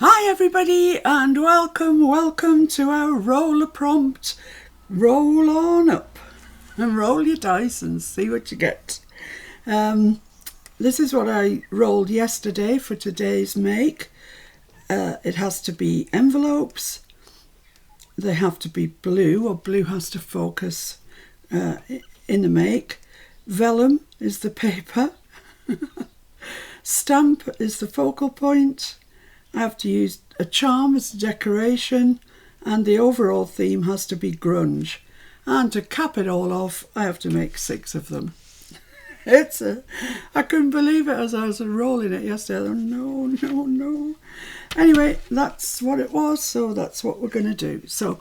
Hi everybody and welcome to our roller prompt. Roll on up and roll your dice and see what you get. This is what I rolled yesterday for today's make. It has to be envelopes. They have to be blue, or blue has to focus in the make. Vellum is the paper. Stamp is the focal point. I have to use a charm as a decoration, and the overall theme has to be grunge. And to cap it all off, I have to make 6 of them. I couldn't believe it as I was rolling it yesterday. No. Anyway, that's what it was, so that's what we're going to do. So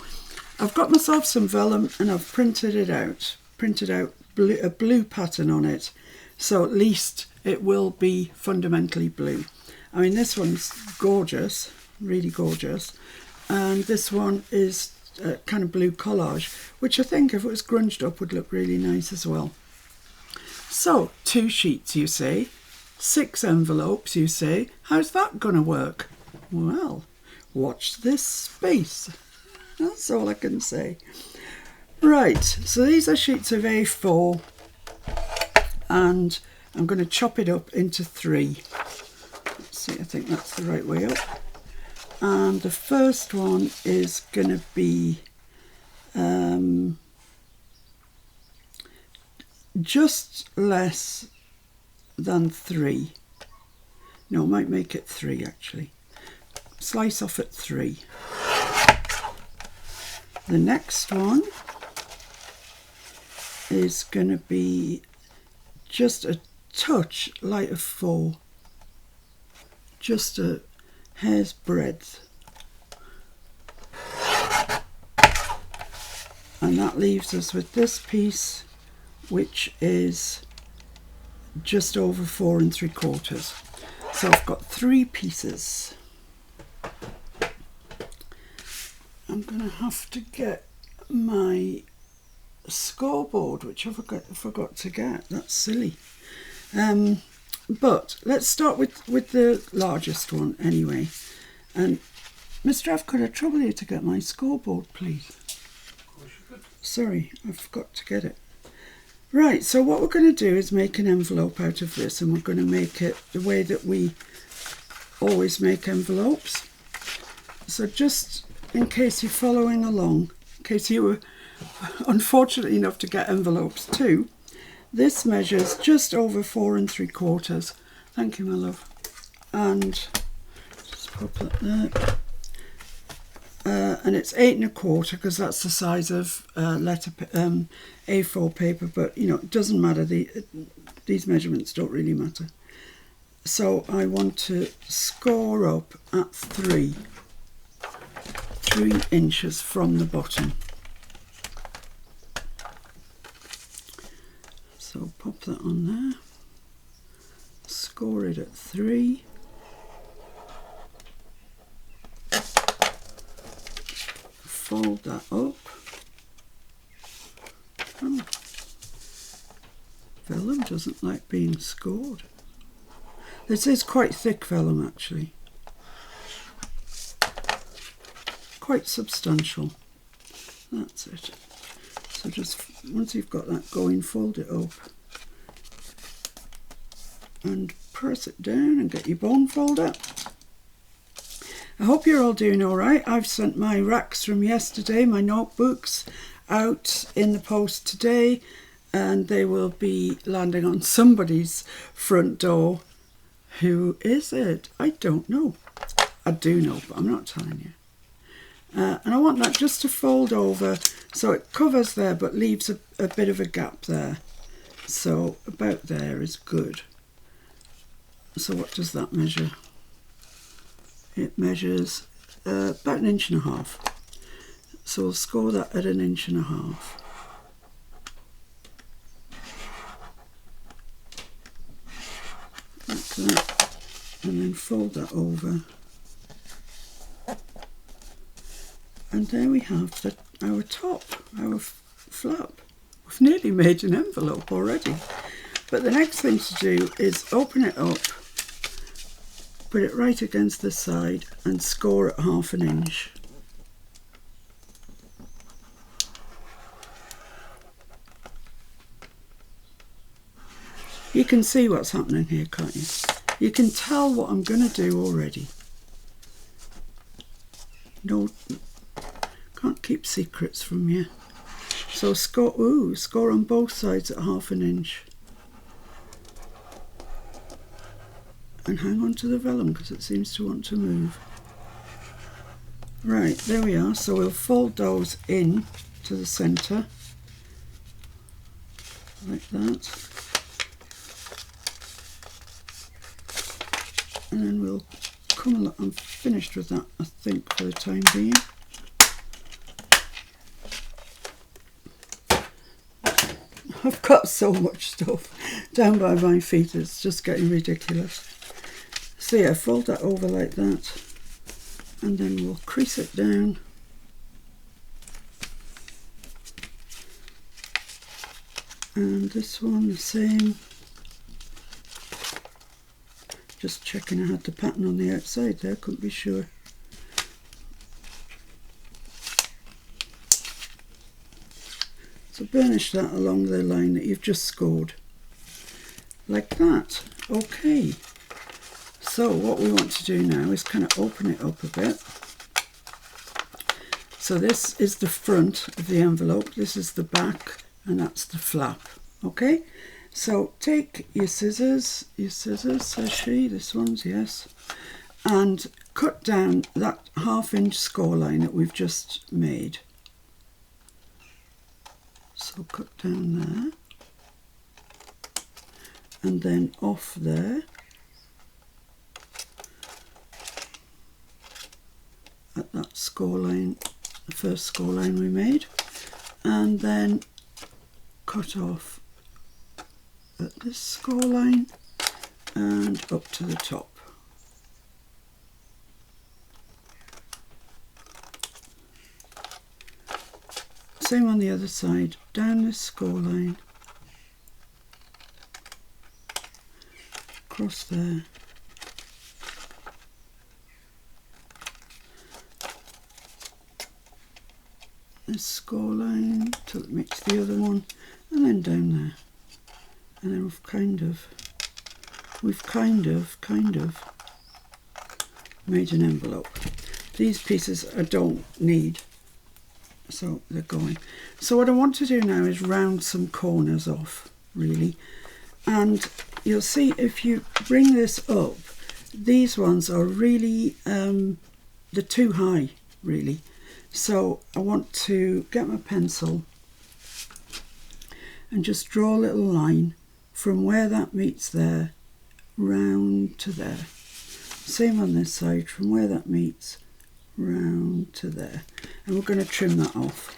I've got myself some vellum and I've printed out a blue pattern on it, so at least it will be fundamentally blue. I mean, this one's gorgeous, really gorgeous, and this one is a kind of blue collage, which I think if it was grunged up would look really nice as well. So 2 sheets, you say, 6 envelopes, you say. How's that going to work? Well, watch this space. That's all I can say. Right, so these are sheets of A4, and I'm going to chop it up into 3. See, I think that's the right way up. And the first one is going to be just less than 3. No, I might make it 3 actually. Slice off at 3. The next one is going to be just a touch light of 4. Just a hair's breadth, and that leaves us with this piece, which is just over 4 3/4. So I've got 3 pieces. I'm gonna have to get my scoreboard, which I forgot to get. That's silly. But let's start with the largest one anyway. And Mr. F, could I trouble you to get my scoreboard, please? Of course you could. Sorry, I forgot to get it. Right, so what we're going to do is make an envelope out of this, and we're going to make it the way that we always make envelopes. So just in case you're following along, in case you were unfortunate enough to get envelopes too, this measures just over 4 3/4. Thank you, my love. And just pop that there. And it's 8 1/4 because that's the size of A4 paper. But you know, it doesn't matter. These measurements don't really matter. So I want to score up at 3 inches from the bottom. So pop that on there, score it at 3, fold that up. Oh, vellum doesn't like being scored. This is quite thick vellum actually, quite substantial. That's it. So just once you've got that going, fold it up and press it down and get your bone folder. I hope you're all doing all right. I've sent my racks from yesterday, my notebooks, out in the post today, and they will be landing on somebody's front door. Who is it? I don't know. I do know, but I'm not telling you. And I want that just to fold over so it covers there but leaves a bit of a gap there. So about there is good. So what does that measure? It measures about 1.5 inches. So we'll score that at 1.5 inches. Like that. And then fold that over. And there we have our top, our flap. We've nearly made an envelope already. But the next thing to do is open it up put it right against the side and score at 1/2 inch. You can see what's happening here, can't you? You can tell what I'm going to do already. No, can't keep secrets from you. So score on both sides at 1/2 inch. And hang on to the vellum because it seems to want to move. Right, there we are. So we'll fold those in to the centre, like that. And then we'll come along. I'm finished with that, I think, for the time being. I've got so much stuff down by my feet, it's just getting ridiculous. So yeah, fold that over like that, and then we'll crease it down. And this one the same. Just checking I had the pattern on the outside there, couldn't be sure. So burnish that along the line that you've just scored, like that. Okay, so what we want to do now is kind of open it up a bit. So this is the front of the envelope, this is the back, and that's the flap. Okay, so take your scissors, says she, this one's, yes, and cut down that 1/2 inch score line that we've just made. So cut down there, and then off there, at that score line, the first score line we made, and then cut off at this score line and up to the top. Same on the other side, down this score line, across there, this score line till it meets the other one, and then down there, and then we've kind of made an envelope. These pieces I don't need, so they're going. So what I want to do now is round some corners off, really, and you'll see if you bring this up, these ones are really they're too high, really. So I want to get my pencil and just draw a little line from where that meets there round to there. Same on this side, from where that meets round to there, and we're going to trim that off.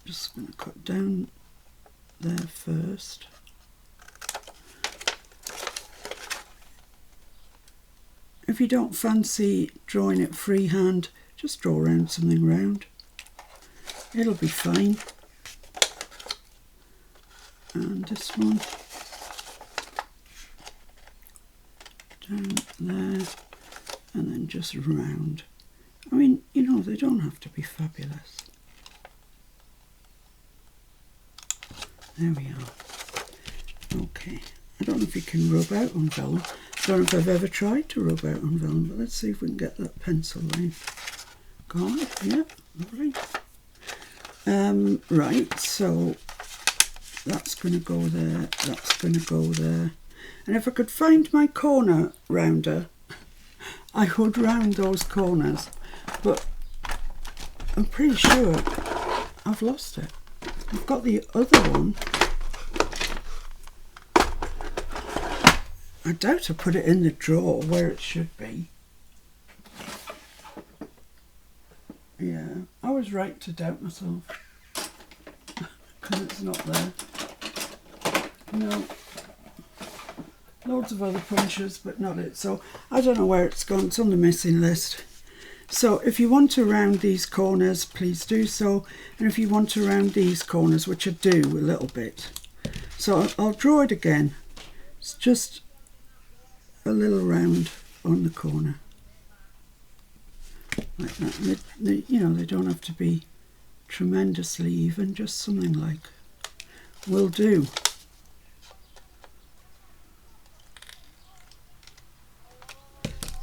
Just going to cut down there first. If you don't fancy drawing it freehand, just draw around something round. It'll be fine. And this one down there, and then just round. I mean, you know, they don't have to be fabulous. There we are. Okay, I don't know if you can rub out on vellum. I don't know if I've ever tried to rub out on vellum, but let's see if we can get that pencil line gone. Yeah, lovely. Right, so that's going to go there, that's going to go there. And if I could find my corner rounder, I would round those corners, but I'm pretty sure I've lost it. I've got the other one. I doubt I put it in the drawer where it should be. Yeah, I was right to doubt myself because it's not there. No. Loads of other punches, but not it. So I don't know where it's gone. It's on the missing list. So if you want to round these corners, please do so. And if you want to round these corners, which I do a little bit. So I'll draw it again It's just a little round on the corner. Like that. And you know, they don't have to be tremendously even, just something like will do.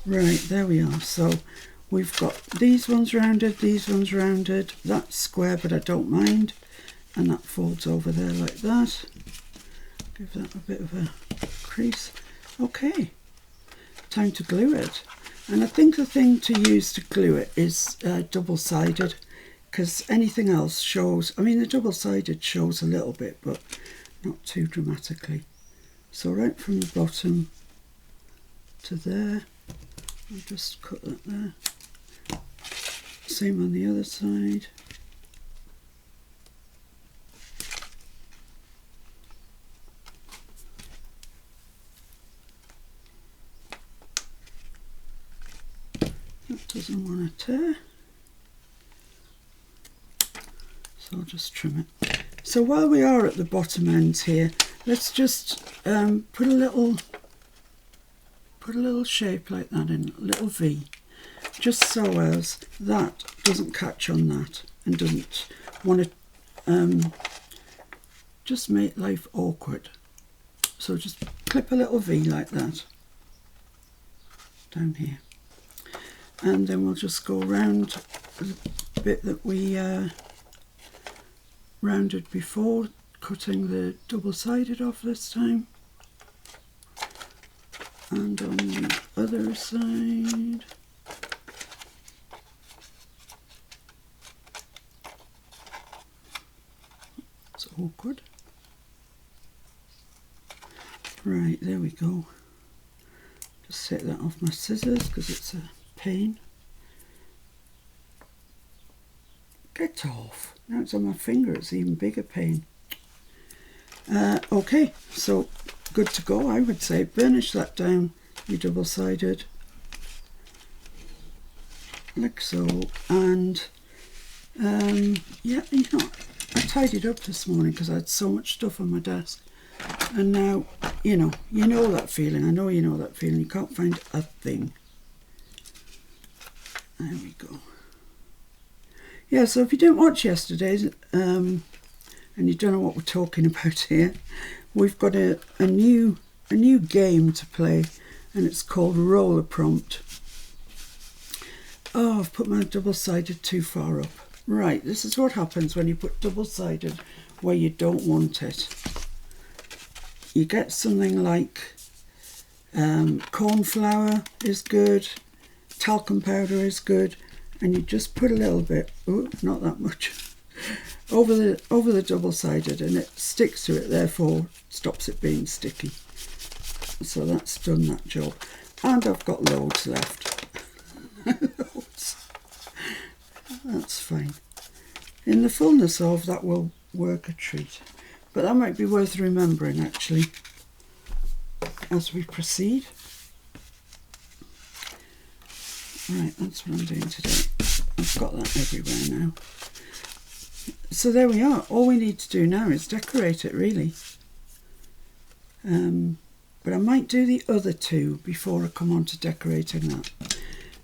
Right, there we are. So we've got these ones rounded, that's square but I don't mind, and that folds over there like that. Give that a bit of a crease. Okay, time to glue it. And I think the thing to use to glue it is double-sided, because anything else shows, I mean the double-sided shows a little bit but not too dramatically. So right from the bottom to there, I'll just cut that there. Same on the other side. That doesn't want to tear, so I'll just trim it. So while we are at the bottom ends here, let's just put a little shape like that in, a little V, just so as that doesn't catch on that and doesn't want to just make life awkward. So just clip a little V like that down here, and then we'll just go round the bit that we rounded before, cutting the double-sided off this time, and on the other side. It's awkward. Right, there we go. Just take that off my scissors because it's a pain. Get off. Now it's on my finger, it's even bigger pain. Okay, so good to go, I would say. Burnish that down, your double-sided, like so. And yeah, you know, I tidied up this morning because I had so much stuff on my desk. And now, you know that feeling. I know you know that feeling. You can't find a thing. There we go. Yeah, so if you didn't watch yesterday's, and you don't know what we're talking about here, we've got a new game to play, and it's called Roller Prompt. Oh, I've put my double-sided too far up. Right, this is what happens when you put double-sided where you don't want it. You get something like corn flour is good, talcum powder is good, and you just put a little bit, oh, not that much, over the double-sided, and it sticks to it, therefore stops it being sticky. So that's done that job. And I've got loads left. Loads. That's fine. In the fullness of, that will work a treat. But that might be worth remembering actually as we proceed. Right, that's what I'm doing today. I've got that everywhere now. So there we are. All we need to do now is decorate it, really. But I might do the other two before I come on to decorating that.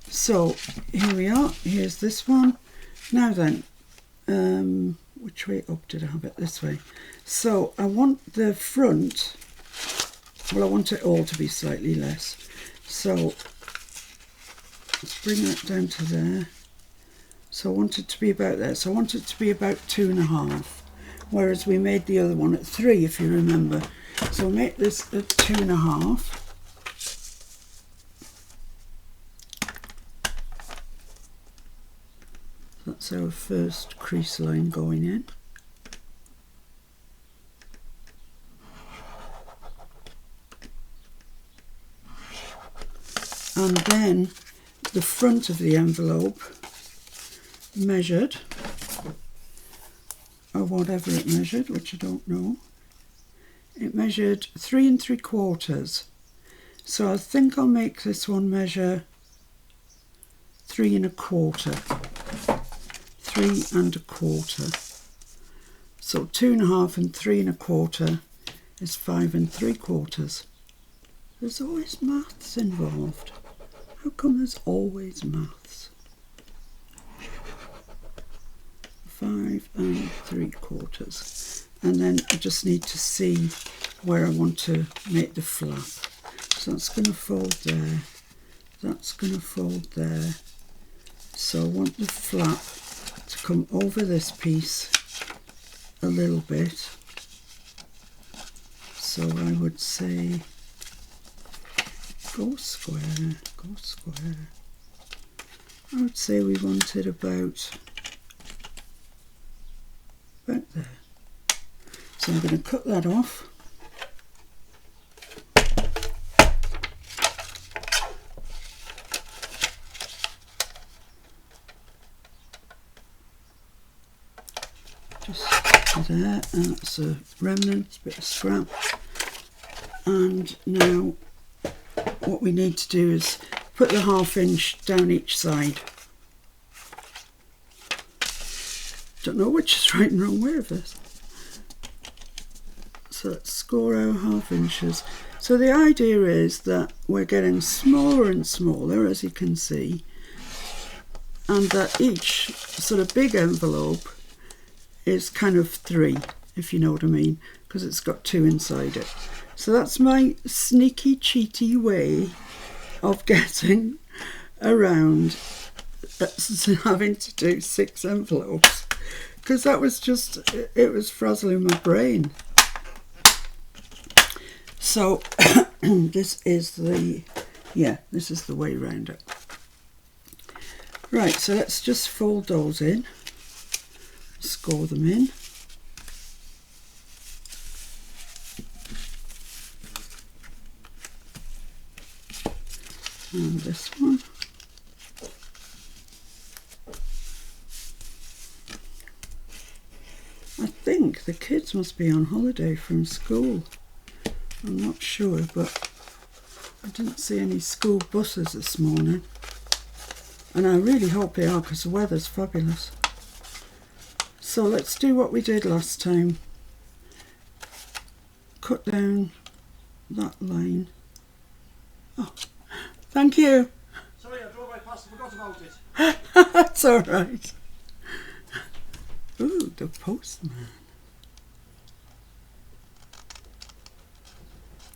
So here we are. Here's this one. Now then, which way up did I have it? This way. So I want the front, well, I want it all to be slightly less. So let's bring that down to there. So I want it to be about there. So I want it to be about 2.5, whereas we made the other one at 3, if you remember. So we'll make this at 2.5. That's our first crease line going in. And then the front of the envelope measured, or whatever it measured, which I don't know. It measured 3 3/4. So I think I'll make this one measure 3 1/4. 3 1/4. So 2.5 and 3 1/4 is 5 3/4. There's always maths involved. How come there's always maths? 5 3/4. And then I just need to see where I want to make the flap. So that's going to fold there. That's going to fold there. So I want the flap to come over this piece a little bit. So I would say go square, go square. I would say we want it about there. So I'm going to cut that off. Just there, and that's a remnant, bit of scrap. And now what we need to do is put the 1/2 inch down each side. Don't know which is right and wrong way of this. So let's score our 1/2 inches. So the idea is that we're getting smaller and smaller, as you can see, and that each sort of big envelope is kind of 3, if you know what I mean, because it's got 2 inside it. So that's my sneaky, cheaty way of getting around having to do 6 envelopes, because that was just, it was frazzling my brain. So this is the way around it. Right, so let's just fold those in, score them in. And this one. I think the kids must be on holiday from school. I'm not sure, but I didn't see any school buses this morning. And I really hope they are, because the weather's fabulous. So let's do what we did last time. Cut down that line. Oh, thank you. Sorry, I drove right past and forgot about it. That's all right. Ooh, the postman.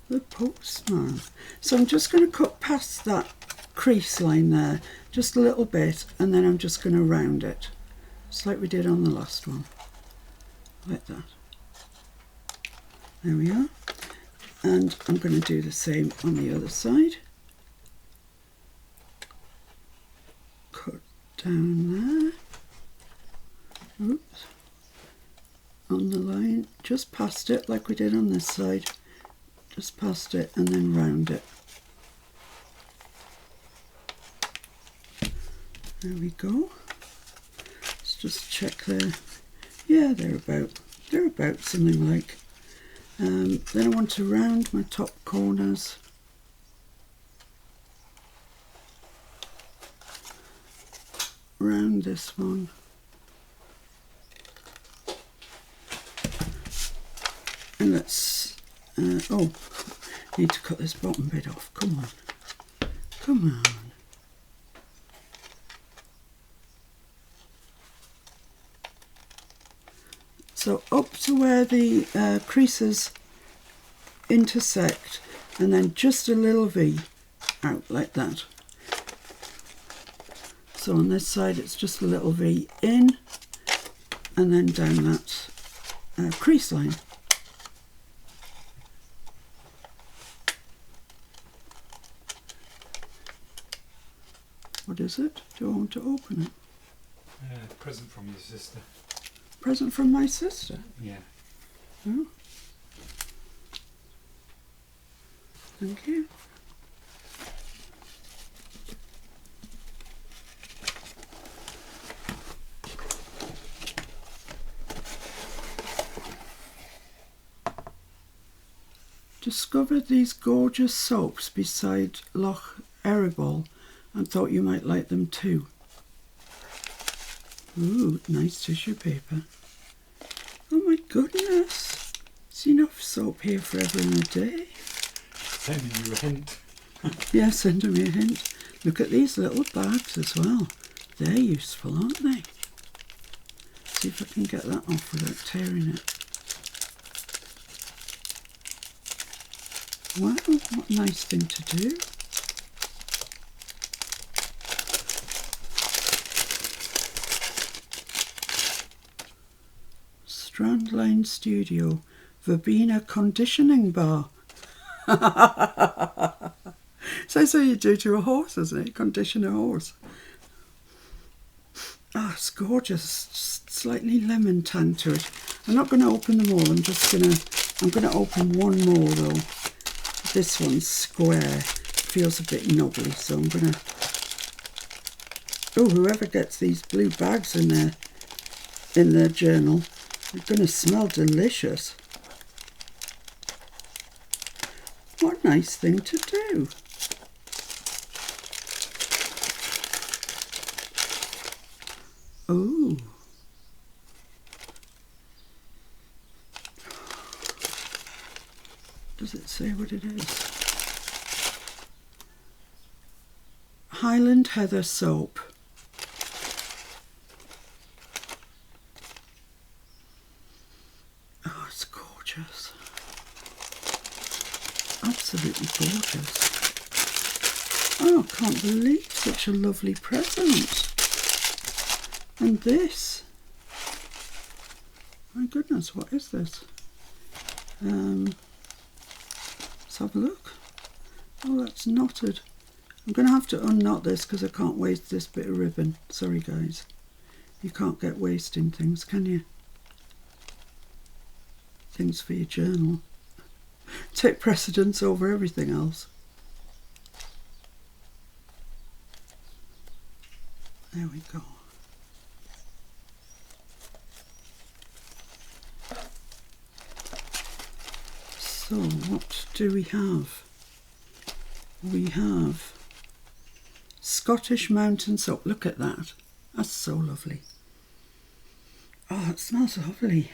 The postman. So I'm just going to cut past that crease line there, just a little bit, and then I'm just going to round it, just like we did on the last one, like that. There we are. And I'm going to do the same on the other side. Cut down there. Oops. On the line, just past it like we did on this side. Just past it and then round it. There we go. Let's just check there. Yeah, they're about something like. Then I want to round my top corners. Round this one. And let's, oh, need to cut this bottom bit off. Come on. Come on. So up to where the creases intersect, and then just a little V out like that. So on this side it's just a little V in, and then down that crease line. What is it? Do I want to open it? Present from your sister. Present from my sister? Yeah. Oh. Thank you. Discovered these gorgeous soaps beside Loch Erebol and thought you might like them too. Ooh, nice tissue paper. Oh my goodness. There's enough soap here for everyone a day. Sending you a hint. Yeah, sending me a hint. Look at these little bags as well. They're useful, aren't they? See if I can get that off without tearing it. Wow, what a nice thing to do. Strandline Studio Verbena Conditioning Bar. So that's how you do to a horse, isn't it? Condition a horse. Oh, it's gorgeous. Just slightly lemon tang to it. I'm not going to open them all. I'm going to open one more though. This one's square. Feels a bit knobbly, so I'm going to... Oh, whoever gets these blue bags in their journal, they're going to smell delicious. What a nice thing to do. Oh. Does it say what it is? Highland Heather Soap. Oh, it's gorgeous. Absolutely gorgeous. Oh, I can't believe such a lovely present. And this. My goodness, what is this? Let's have a look. Oh, that's knotted. I'm going to have to unknot this because I can't waste this bit of ribbon. Sorry guys. You can't get wasting things, can you? Things for your journal. Take precedence over everything else. There we go. So what do we have? We have Scottish Mountain Soap. Look at that. That's so lovely. Oh, it smells lovely.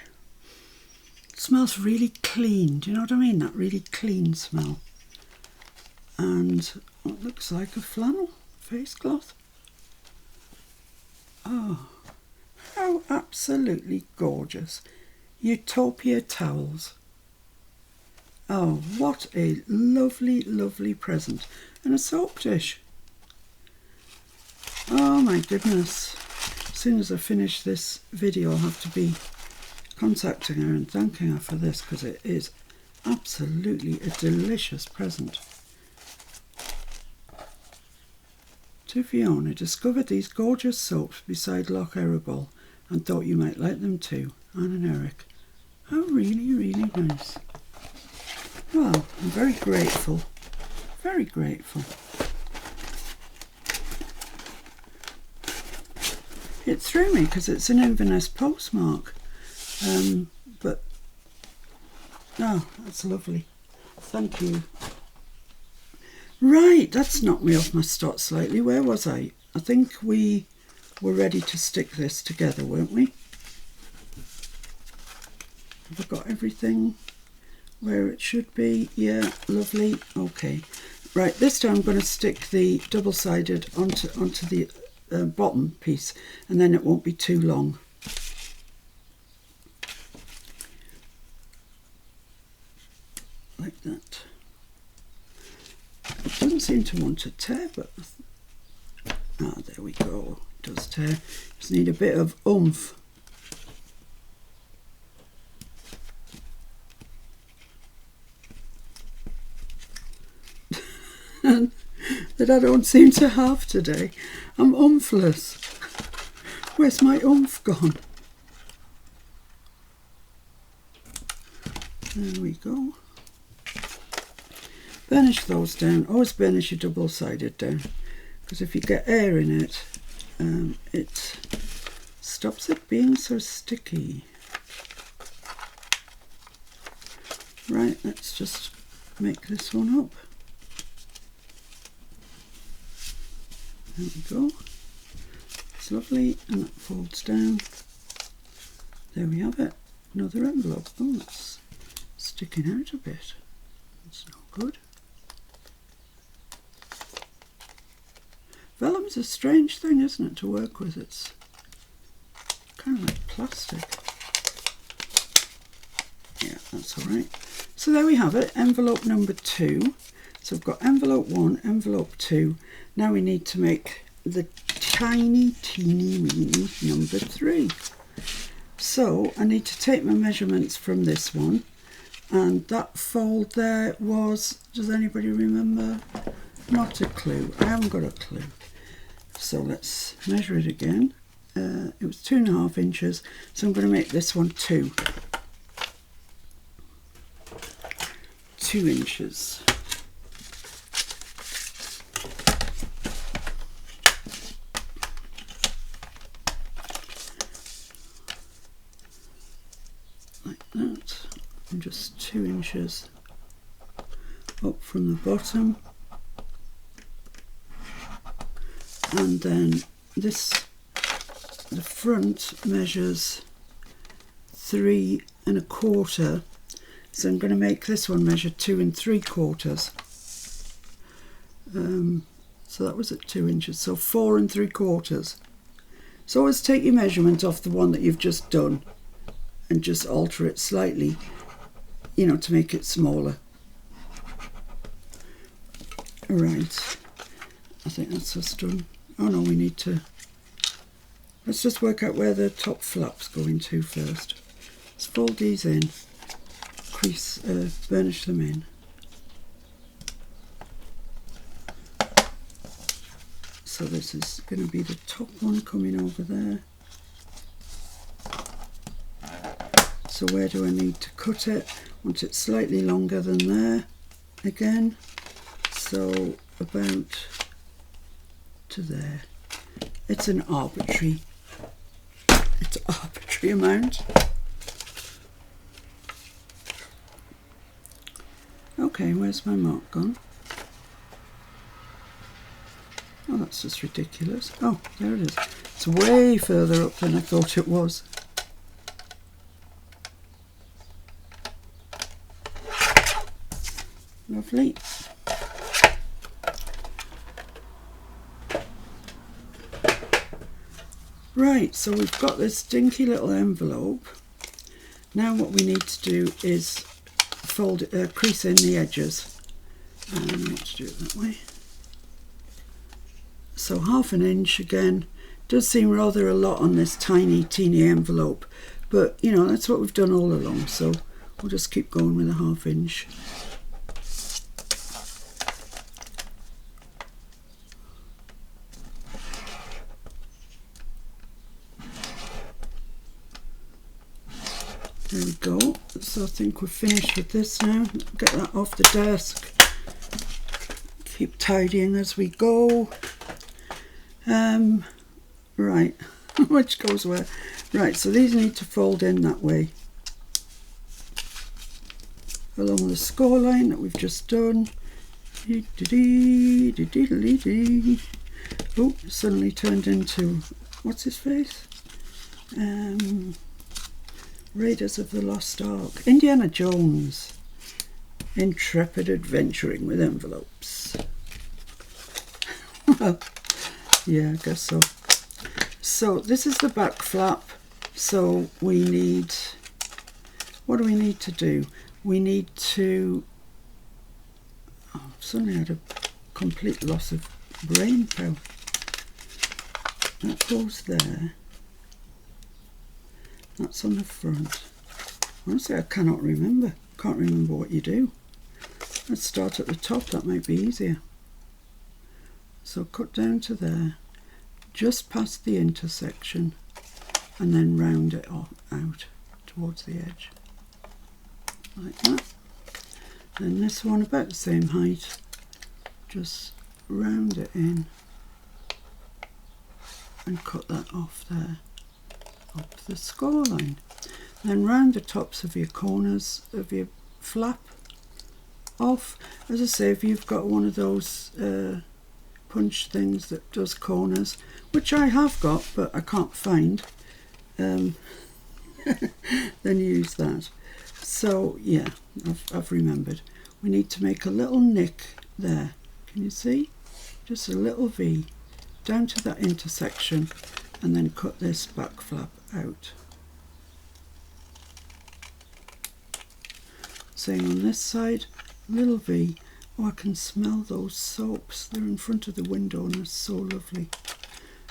It smells really clean. Do you know what I mean? That really clean smell. And what looks like a flannel face cloth. Oh, how absolutely gorgeous. Utopia towels. Oh, what a lovely, lovely present. And a soap dish. Oh my goodness. As soon as I finish this video, I'll have to be contacting her and thanking her for this because it is absolutely a delicious present. To Fiona, discovered these gorgeous soaps beside Loch Errigal and thought you might like them too. Anne and Eric. How really, really nice. Well, I'm very grateful. Very grateful. It threw me because it's an Inverness postmark. But, oh, that's lovely. Thank you. Right, that's knocked me off my start slightly. Where was I? I think we were ready to stick this together, weren't we? Have I got everything where it should be? Yeah, lovely. Okay. Right, this time I'm going to stick the double-sided onto the bottom piece, and then it won't be too long. Like that. It doesn't seem to want to tear, but there we go. It does tear. Just need a bit of oomph. That I don't seem to have today. I'm oomphless. Where's my oomph gone? There we go. Burnish those down. Always burnish your double-sided down, because if you get air in it, it stops it being so sticky. Right, let's just make this one up. There we go. It's lovely, and that folds down. There we have it. Another envelope. Oh, it's sticking out a bit. That's no good. Vellum's a strange thing, isn't it, to work with? It's kind of like plastic. Yeah, that's all right. So there we have it, envelope number 2. So we've got envelope 1, envelope 2. Now we need to make the tiny, teeny, weeny number 3. So I need to take my measurements from this one, and that fold there was, does anybody remember? Not a clue. I haven't got a clue. So let's measure it again. It was 2.5 inches, so I'm going to make this one 2 inches. Like that, and just 2 inches up from the bottom, and then this, the front measures 3 1/4, so I'm going to make this one measure 2 3/4. So that was at 2 inches, so 4 3/4. So always take your measurement off the one that you've just done and just alter it slightly, you know, to make it smaller. Right, I think that's us done. Oh no, we need to, let's just work out where the top flap's going to first. Let's fold these in, crease, burnish them in. So this is going to be the top one coming over there. So where do I need to cut it? I want it slightly longer than there again. So about to there. It's an arbitrary amount. Okay, where's my mark gone? Oh, that's just ridiculous. Oh, there it is. It's way further up than I thought it was. Lovely. Right, so we've got this dinky little envelope. Now what we need to do is fold, crease in the edges. And I want to do it that way. So 1/2 inch again. Does seem rather a lot on this tiny, teeny envelope, but you know, that's what we've done all along. So we'll just keep going with a 1/2 inch. There we go. So I think we're finished with this now. Get that off the desk. Keep tidying as we go. Right, which goes where? Right, so these need to fold in that way. Along the score line that we've just done. Oh, suddenly turned into, what's his face? Raiders of the Lost Ark. Indiana Jones. Intrepid adventuring with envelopes. Well, yeah, I guess so. So this is the back flap. So we need, what do we need to do? We need to, oh, I've suddenly had a complete loss of brain power. That goes there. That's on the front. Honestly, I cannot remember. Can't remember what you do. Let's start at the top, that might be easier. So cut down to there, just past the intersection, and then round it out towards the edge. Like that. Then this one about the same height, just round it in and cut that off there, up the score line. Then round the tops of your corners of your flap off. As I say, if you've got one of those punch things that does corners, which I have got but I can't find, then use that. So yeah, I've remembered. We need to make a little nick there. Can you see? Just a little V down to that intersection and then cut this back flap out. Same on this side, little V. Oh, I can smell those soaps. They're in front of the window and they're so lovely.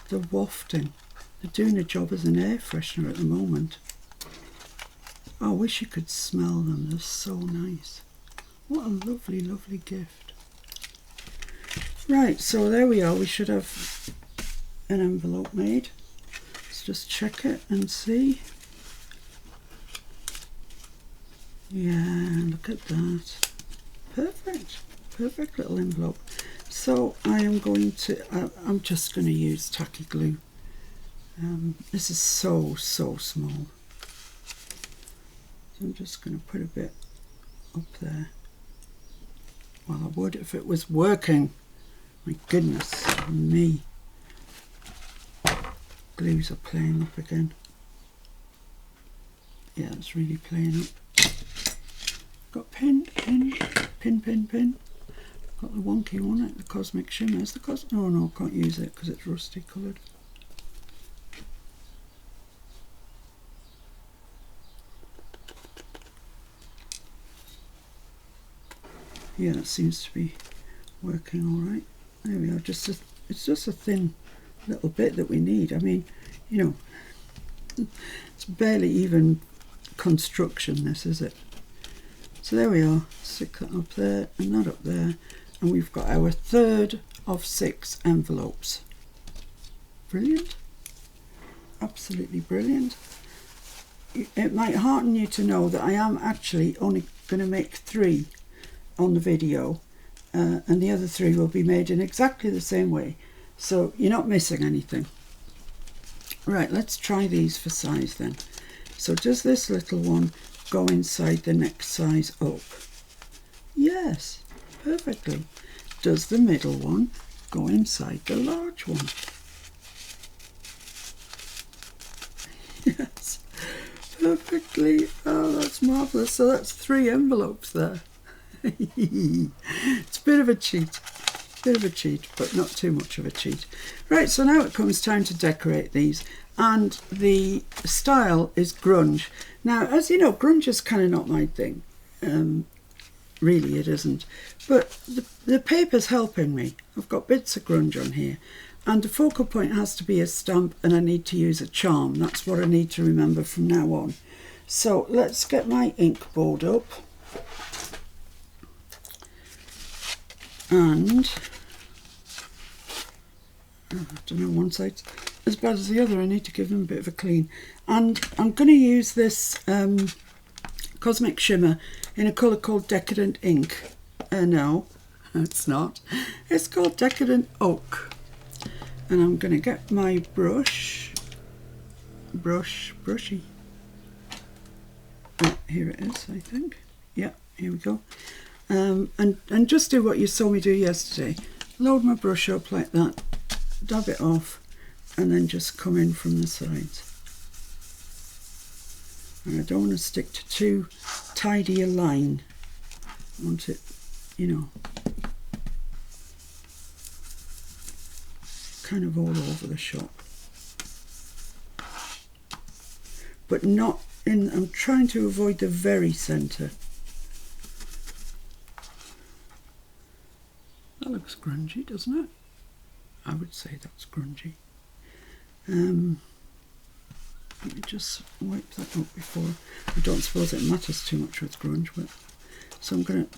They're wafting. They're doing a job as an air freshener at the moment. Oh, I wish you could smell them. They're so nice. What a lovely, lovely gift. Right, so there we are. We should have an envelope made. Let's just check it and see. Yeah, look at that. Perfect. Perfect little envelope. So I am going to, I'm just going to use tacky glue. This is so small. So I'm just going to put a bit up there. Well, I would if it was working. My goodness me. Glues are playing up again. Yeah, it's really playing up. Got pin. Got the wonky one, the Cosmic Shimmer. Is the no, I can't use it because it's rusty coloured. Yeah, that seems to be working all right. There we are. It's just a thin little bit that we need. I mean, you know, it's barely even construction, this, is it? So there we are. Stick that up there and that up there, and we've got our third of 6 envelopes. Brilliant. Absolutely brilliant. It might hearten you to know that I am actually only going to make 3 on the video, and the other 3 will be made in exactly the same way, so you're not missing anything. Right, let's try these for size then. So does this little one go inside the next size up? Yes, perfectly. Does the middle one go inside the large one? Yes, perfectly. Oh, that's marvellous. So that's 3 envelopes there. It's a bit of a cheat, but not too much of a cheat. Right, so now it comes time to decorate these, and the style is grunge. Now, as you know, grunge is kind of not my thing. Really, it isn't. But the paper's helping me. I've got bits of grunge on here, and the focal point has to be a stamp, and I need to use a charm. That's what I need to remember from now on. So let's get my ink board up. And I don't know, one side's as bad as the other. I need to give them a bit of a clean. And I'm going to use this Cosmic Shimmer in a colour called Decadent Ink. No, it's not. It's called Decadent Oak. And I'm going to get my brushy. Here it is, I think. Yeah, here we go. And just do what you saw me do yesterday. Load my brush up like that, dab it off, and then just come in from the sides. And I don't want to stick to too tidy a line. I want it, you know, kind of all over the shop. But not in, I'm trying to avoid the very centre. That looks grungy, doesn't it? I would say that's grungy. Let me just wipe that up before. I don't suppose it matters too much with grunge, but so I'm going to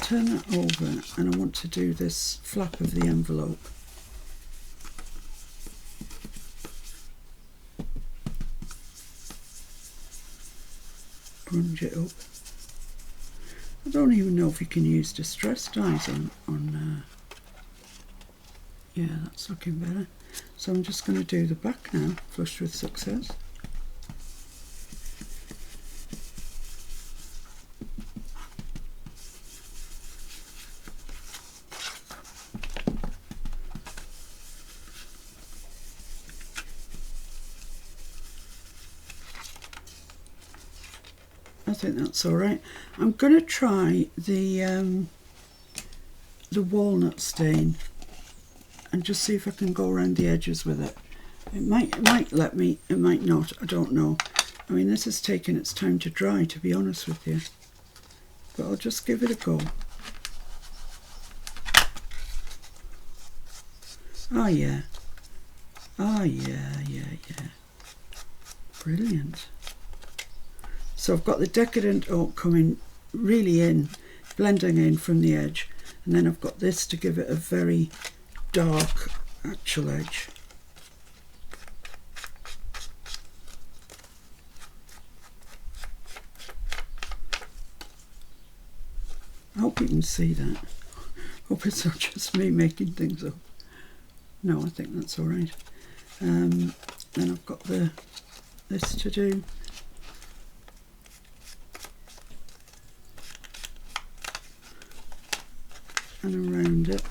turn that over, and I want to do this flap of the envelope. Grunge it up. I don't even know if you can use distress dyes on yeah, that's looking better. So I'm just going to do the back now, flushed with success. I think that's all right. I'm going to try the walnut stain and just see if I can go around the edges with it. It might let me, it might not, I don't know. I mean, this is taking its time to dry, to be honest with you. But I'll just give it a go. Oh yeah. Oh yeah. Brilliant. So I've got the decadent oak coming really in, blending in from the edge. And then I've got this to give it a very dark actual edge. I hope you can see that. Hope it's not just me making things up. No, I think that's all right. Then I've got this to do. And around it.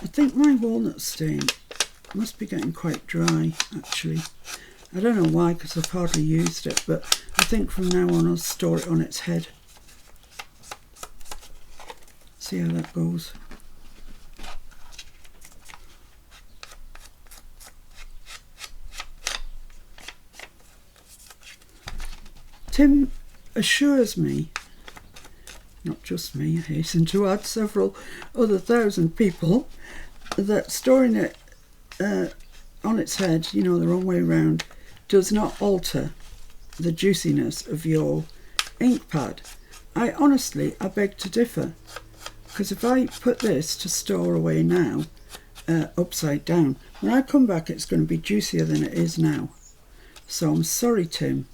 I think my walnut stain must be getting quite dry, actually. I don't know why, because I've hardly used it, but I think from now on I'll store it on its head. See how that goes. Tim assures me, not just me, I hasten to add several other thousand people, that storing it on its head, you know, the wrong way around, does not alter the juiciness of your ink pad. I beg to differ, because if I put this to store away now, upside down, when I come back it's going to be juicier than it is now. So I'm sorry, Tim.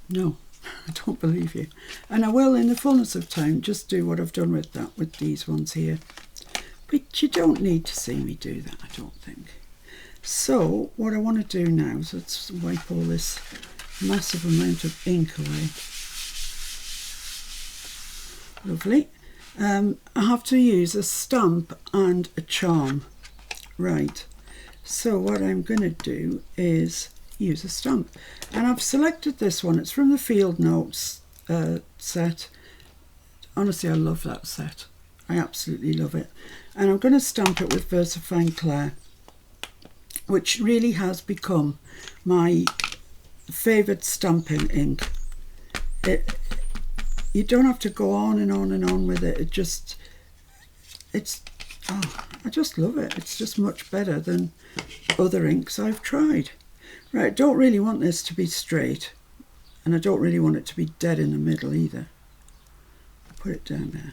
No, I don't believe you. And I will, in the fullness of time, just do what I've done with that, with these ones here. But you don't need to see me do that, I don't think. So, what I want to do now is let's wipe all this massive amount of ink away. Lovely. I have to use a stamp and a charm. Right. So, what I'm going to do is use a stamp, and I've selected this one. It's from the Field Notes set. Honestly, I love that set. I absolutely love it. And I'm going to stamp it with VersaFine Clair, which really has become my favoured stamping ink. You don't have to go on and on and on with it. I just love it. It's just much better than other inks I've tried. Right, I don't really want this to be straight, and I don't really want it to be dead in the middle either. Put it down there.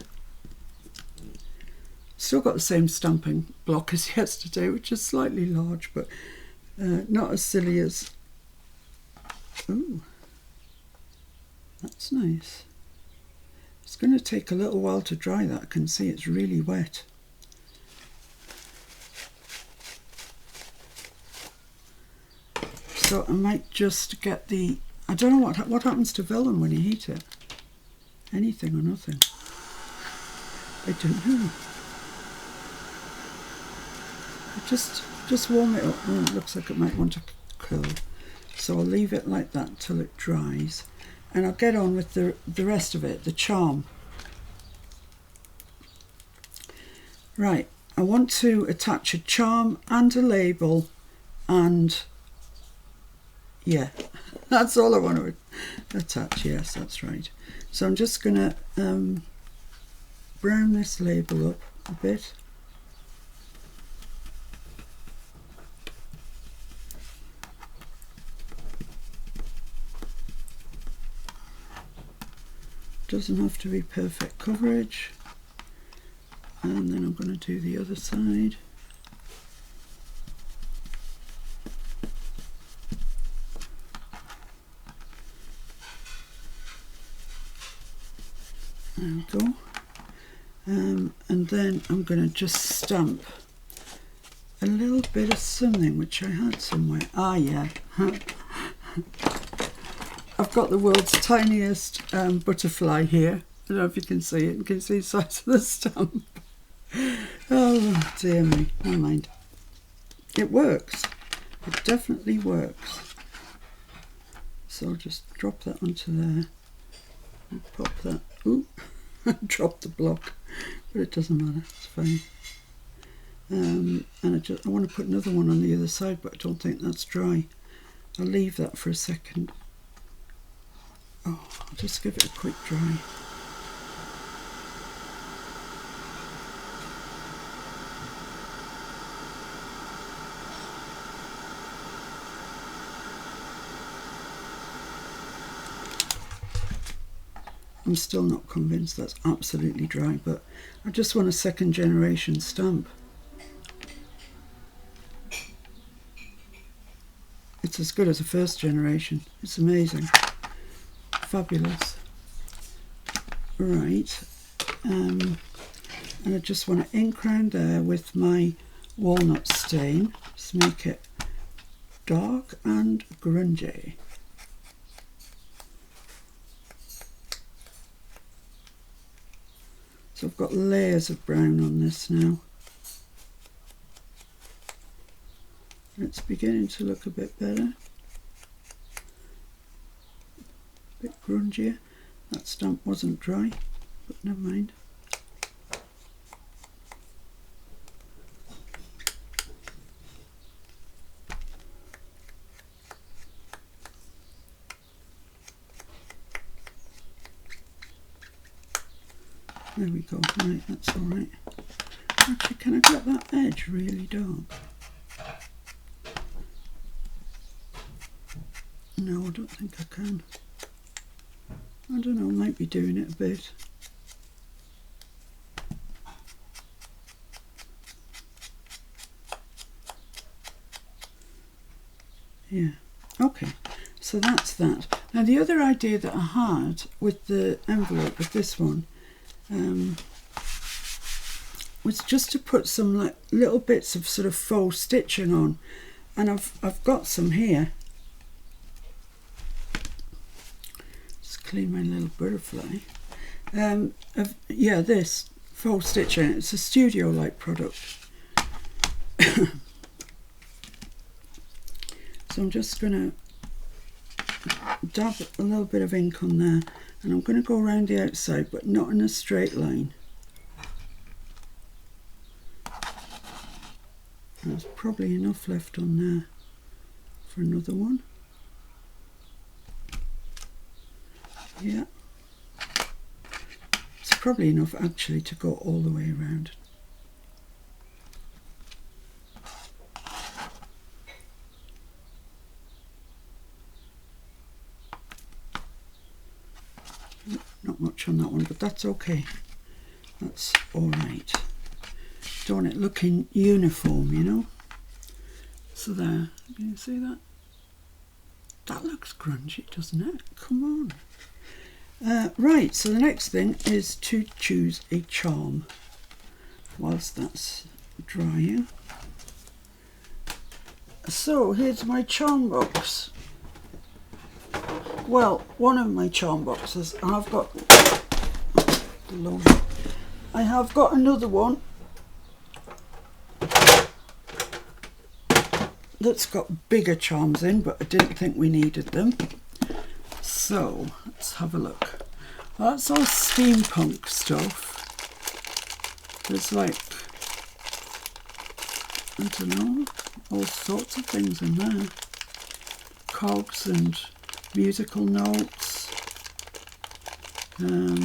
Still got the same stamping block as yesterday, which is slightly large, but not as silly as... Ooh, that's nice. It's going to take a little while to dry that. I can see it's really wet. So I might just get the... I don't know what happens to vellum when you heat it. Anything or nothing. I don't know. I just warm it up. Oh, it looks like it might want to curl. So I'll leave it like that until it dries. And I'll get on with the rest of it, the charm. Right, I want to attach a charm and a label, and yeah, that's all I want to attach. Yes, that's right. So I'm just going to brown this label up a bit. Doesn't have to be perfect coverage. And then I'm going to do the other side. There we go. And then I'm going to just stamp a little bit of something which I had somewhere. Ah, yeah. I've got the world's tiniest butterfly here. I don't know if you can see it. You can see the size of the stamp. Oh dear me, never mind. It works. It definitely works. So I'll just drop that onto there and pop that. Ooh, Dropped the block, but it doesn't matter, it's fine. And I want to put another one on the other side, but I don't think that's dry. I'll leave that for a second. Oh, I'll just give it a quick dry. I'm still not convinced that's absolutely dry, but I just want a second generation stamp. It's as good as a first generation. It's amazing. Fabulous. Right. And I just want to ink round there with my walnut stain. Just make it dark and grungy. So I've got layers of brown on this now. It's beginning to look a bit better. A bit grungier. That stamp wasn't dry, but never mind. There we go. Right, that's all right. Actually, can I get that edge really dark? No, I don't think I can. I don't know, I might be doing it a bit. Yeah, okay, so that's that. Now the other idea that I had with the envelope with this one was just to put some like little bits of sort of faux stitching on, and I've got some here. Just clean my little butterfly. Yeah, this faux stitching. It's a studio-like product. So I'm just going to dab a little bit of ink on there, and I'm going to go around the outside, but not in a straight line. There's probably enough left on there for another one. Yeah. It's probably enough actually to go all the way around. Not much on that one, but that's okay. That's all right. Don't want it looking uniform, you know. So there, can you see that? That looks grungy, doesn't it? Come on. Right, so the next thing is to choose a charm whilst that's drying. So here's my charm box. Well, one of my charm boxes. I have got another one that's got bigger charms in, but I didn't think we needed them. So let's have a look. Well, that's all steampunk stuff. There's like, I don't know, all sorts of things in there. Cogs and musical notes. Oh,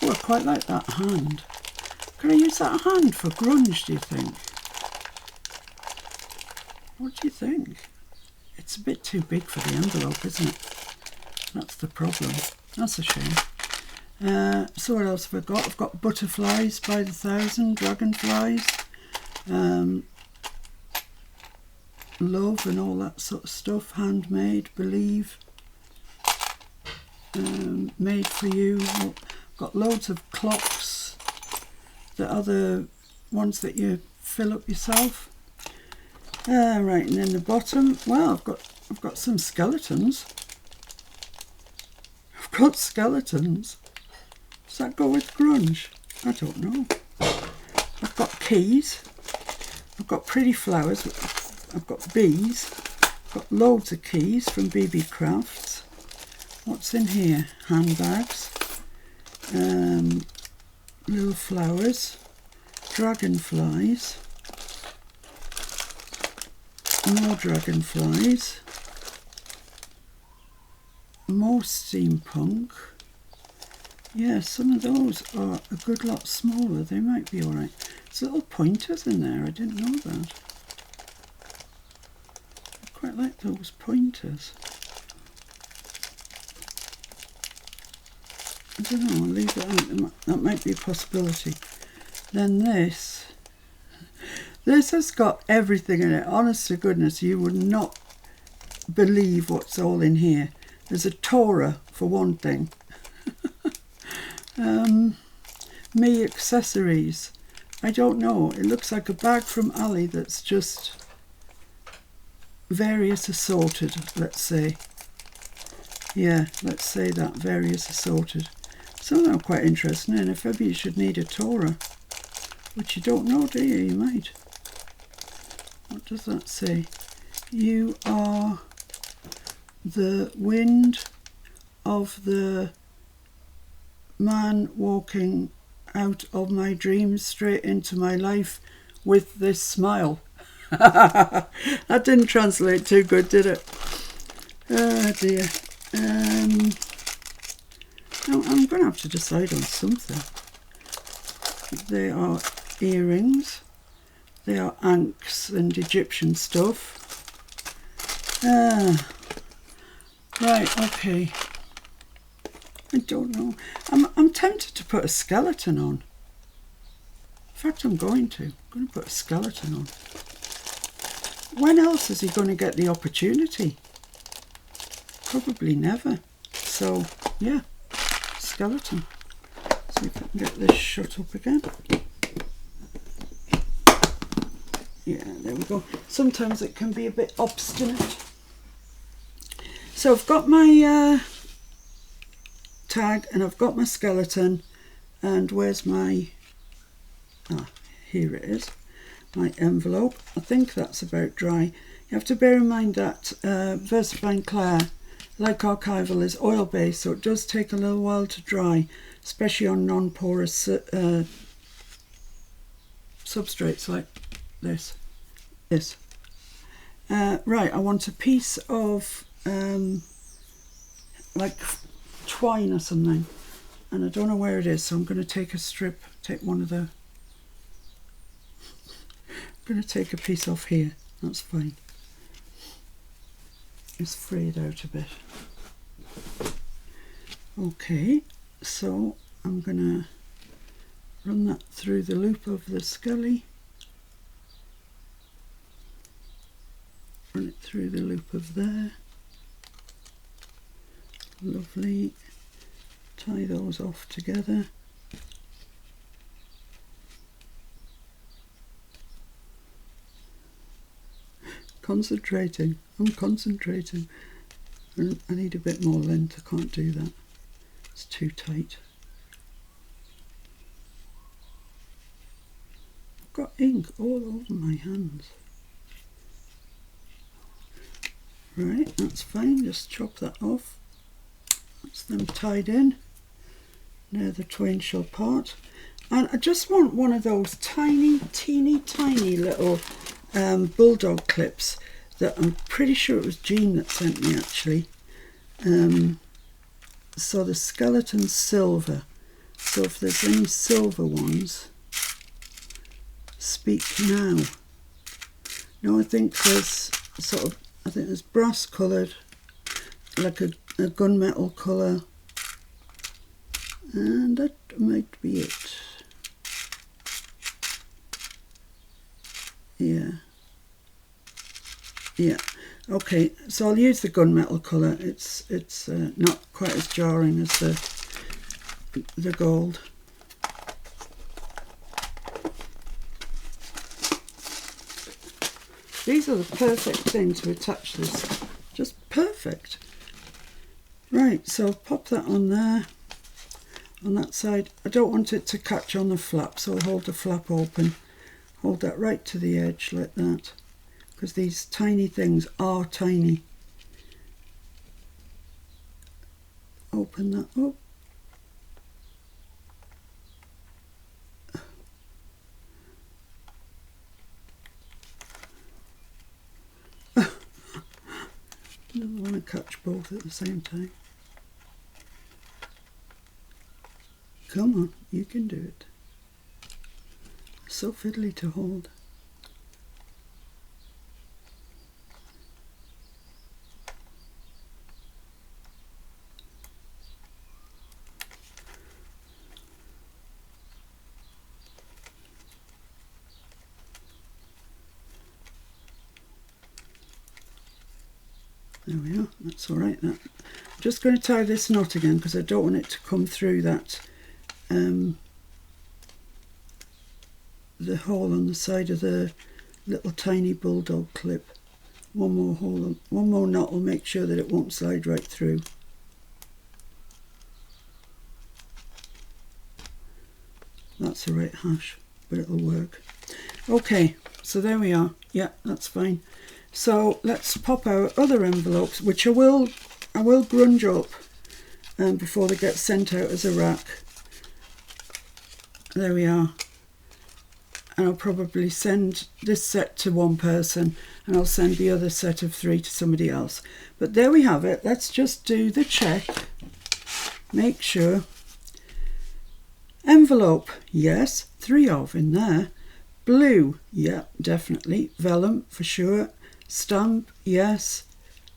I quite like that hand. Can I use that hand for grunge, do you think? What do you think? It's a bit too big for the envelope, isn't it? That's the problem. That's a shame. So what else have I got? I've got butterflies by the thousand, dragonflies, love and all that sort of stuff, handmade, believe, made for you. I've got loads of clocks that are the ones that you fill up yourself. Right, and then the bottom, well, I've got some skeletons. I've got skeletons. Does that go with grunge? I don't know. I've got keys. I've got pretty flowers. I've got bees. I've got loads of keys from BB Crafts. What's in here? Handbags. little flowers, dragonflies, more dragonflies, more steampunk. Yeah, some of those are a good lot smaller. They might be alright. There's little pointers in there. I didn't know that. I quite like those pointers. I don't know, I'll leave that out. That might be a possibility. Then this has got everything in it. Honest to goodness, you would not believe what's all in here. There's a Torah, for one thing. Me accessories. I don't know. It looks like a bag from Ali that's just various assorted, let's say. Yeah, let's say that, various assorted. Some of them are quite interesting, and if maybe you should need a Torah, which you don't know, do you? You might. What does that say? You are the wind of the man walking out of my dreams straight into my life with this smile. That didn't translate too good, did it? Oh dear. I'm going to have to decide on something. They are earrings. They are ankhs and Egyptian stuff. Right, okay. I don't know. I'm tempted to put a skeleton on. In fact, I'm going to put a skeleton on. When else is he going to get the opportunity? Probably never. So, yeah, skeleton. See if I can get this shut up again. Yeah, there we go. Sometimes it can be a bit obstinate. So I've got my tag and I've got my skeleton, and where's my, here it is, my envelope. I think that's about dry. You have to bear in mind that VersaFine Claire, like archival, is oil based, so it does take a little while to dry, especially on non-porous substrates like this. Right, I want a piece of like twine or something, and I don't know where it is, so I'm going to take a strip, take one of the, I'm going to take a piece off here, that's fine. It's frayed out a bit. Okay, so I'm going to run that through the loop of the scully, run it through the loop of there. Lovely. Tie those off together. Concentrating. I'm concentrating. I need a bit more length. I can't do that. It's too tight. I've got ink all over my hands. Right, that's fine. Just chop that off. That's them tied in. Now the twain shall part. And I just want one of those teeny tiny little bulldog clips that I'm pretty sure it was Jean that sent me actually. So the skeleton's silver. So if there's any silver ones, speak now. No, I think there's there's brass coloured, like a gunmetal colour, and that might be it. Yeah, okay, so I'll use the gunmetal colour. It's not quite as jarring as the gold. These are the perfect thing to attach this, just perfect. Right, so pop that on there, on that side. I don't want it to catch on the flap, so I'll hold the flap open. Hold that right to the edge like that, because these tiny things are tiny. Open that up. don't want to catch both at the same time. Come on, you can do it. So fiddly to hold. There we are, that's all right. I'm just going to tie this knot again because I don't want it to come through that the hole on the side of the little tiny bulldog clip. One more hole, one more knot will make sure that it won't slide right through. That's the right hash, but it'll work. Okay, so there we are. Yeah, that's fine. So let's pop our other envelopes, which I will grunge up before they get sent out as a rack. There we are. And I'll probably send this set to one person and I'll send the other set of 3 to somebody else. But there we have it. Let's just do the check. Make sure. Envelope, yes, 3 of in there. Blue, yeah, definitely. Vellum, for sure. Stamp, yes.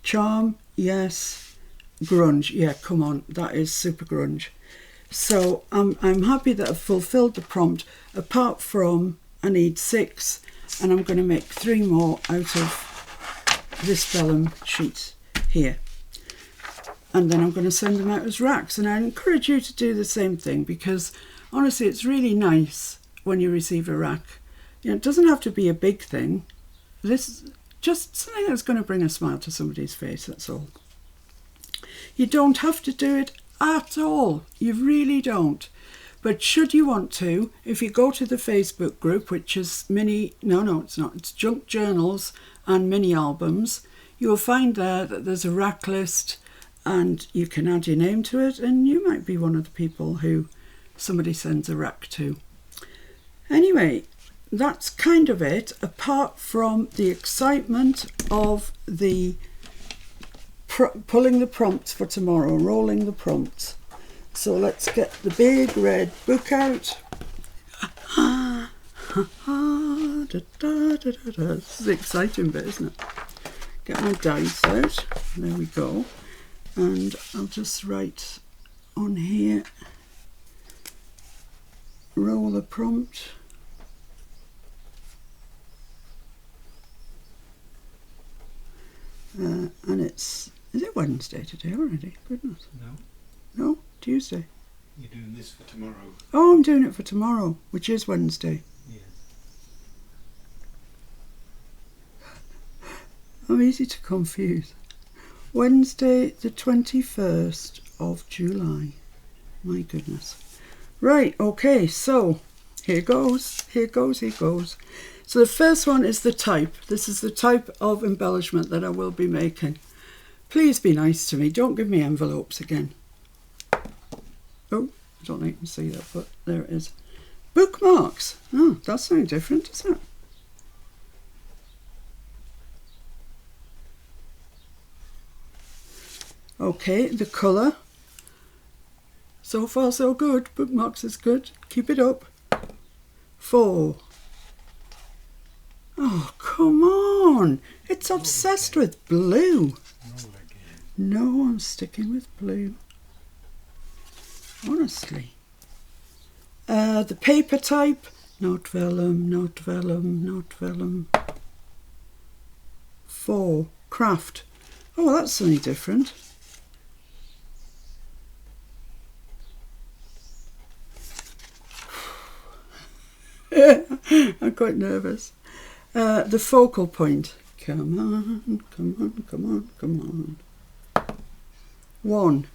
Charm, yes. Grunge, yeah, come on, that is super grunge. So I'm happy that I've fulfilled the prompt, apart from I need 6, and I'm going to make 3 more out of this vellum sheet here. And then I'm going to send them out as racks, and I encourage you to do the same thing, because honestly it's really nice when you receive a rack. You know, it doesn't have to be a big thing. This is just something that's going to bring a smile to somebody's face, that's all. You don't have to do it at all. You really don't. But should you want to, if you go to the Facebook group, which is it's junk journals and mini albums, you will find there that there's a rack list and you can add your name to it, and you might be one of the people who somebody sends a rack to. Anyway, that's kind of it, apart from the excitement of the pulling the prompts for tomorrow, rolling the prompts. So let's get the big red book out. This is the exciting bit, isn't it? Get my dice out. There we go. And I'll just write on here, roll the prompt. And is it Wednesday today already? Goodness. No. No? Tuesday. You're doing this for tomorrow. Oh, I'm doing it for tomorrow, which is Wednesday. Yes. I'm easy to confuse. Wednesday the 21st of July. My goodness. Right, okay, so here goes. So the first one is the type. This is the type of embellishment that I will be making. Please be nice to me. Don't give me envelopes again. Oh, I don't think you can see that, but there it is. Bookmarks. Oh, that's something different, isn't it? Okay, the colour. So far so good. Bookmarks is good. Keep it up. 4. Oh, come on. It's obsessed with blue. No, I'm sticking with blue. Honestly. The paper type. Not vellum, not vellum, not vellum. 4. Craft. Oh, that's something different. I'm quite nervous. The focal point. Come on, come on, come on, come on. 1.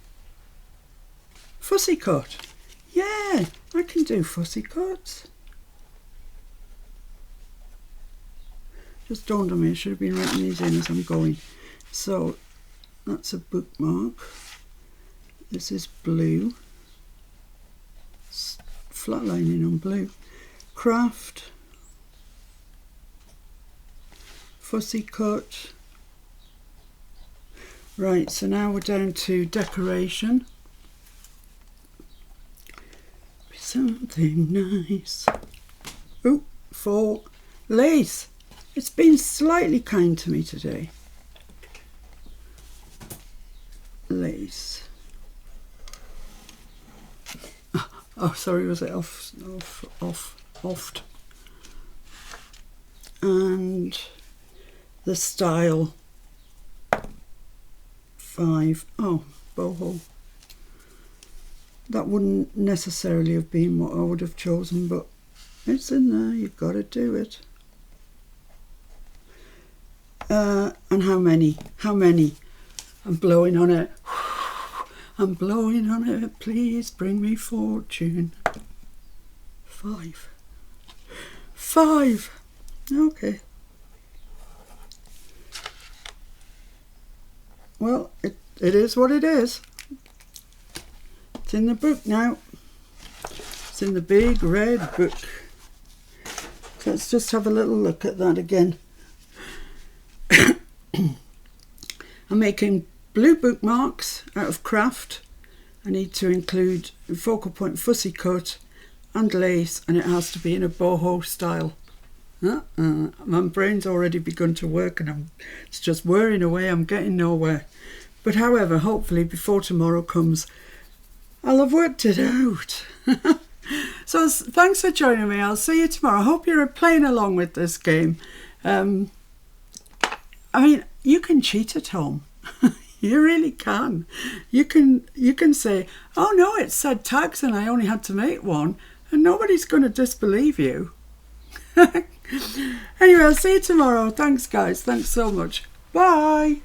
Fussy cut. Yeah, I can do fussy cuts. Just dawned on me, I should have been writing these in as I'm going. So that's a bookmark. This is blue. Flat lining on blue. Craft. Fussy cut. Right, so now we're down to decoration. Something nice. Oh, for lace. It's been slightly kind to me today. Lace. Oh, sorry, was it oft? And the style 5. Oh, boho. That wouldn't necessarily have been what I would have chosen, but it's in there. You've got to do it. And how many? How many? I'm blowing on it. I'm blowing on it. Please bring me fortune. 5. 5. Okay. Well, it is what it is. It's in the book now. It's in the big red book. So let's just have a little look at that again. I'm making blue bookmarks out of craft. I need to include focal point fussy cut and lace, and it has to be in a boho style. My brain's already begun to work, and it's just whirring away. I'm getting nowhere. But however, hopefully before tomorrow comes, I'll have worked it out. So thanks for joining me. I'll see you tomorrow. I hope you're playing along with this game. I mean, you can cheat at home. You really can. You can say, oh no, it said tags and I only had to make one, and nobody's going to disbelieve you. Anyway, I'll see you tomorrow. Thanks guys. Thanks so much. Bye.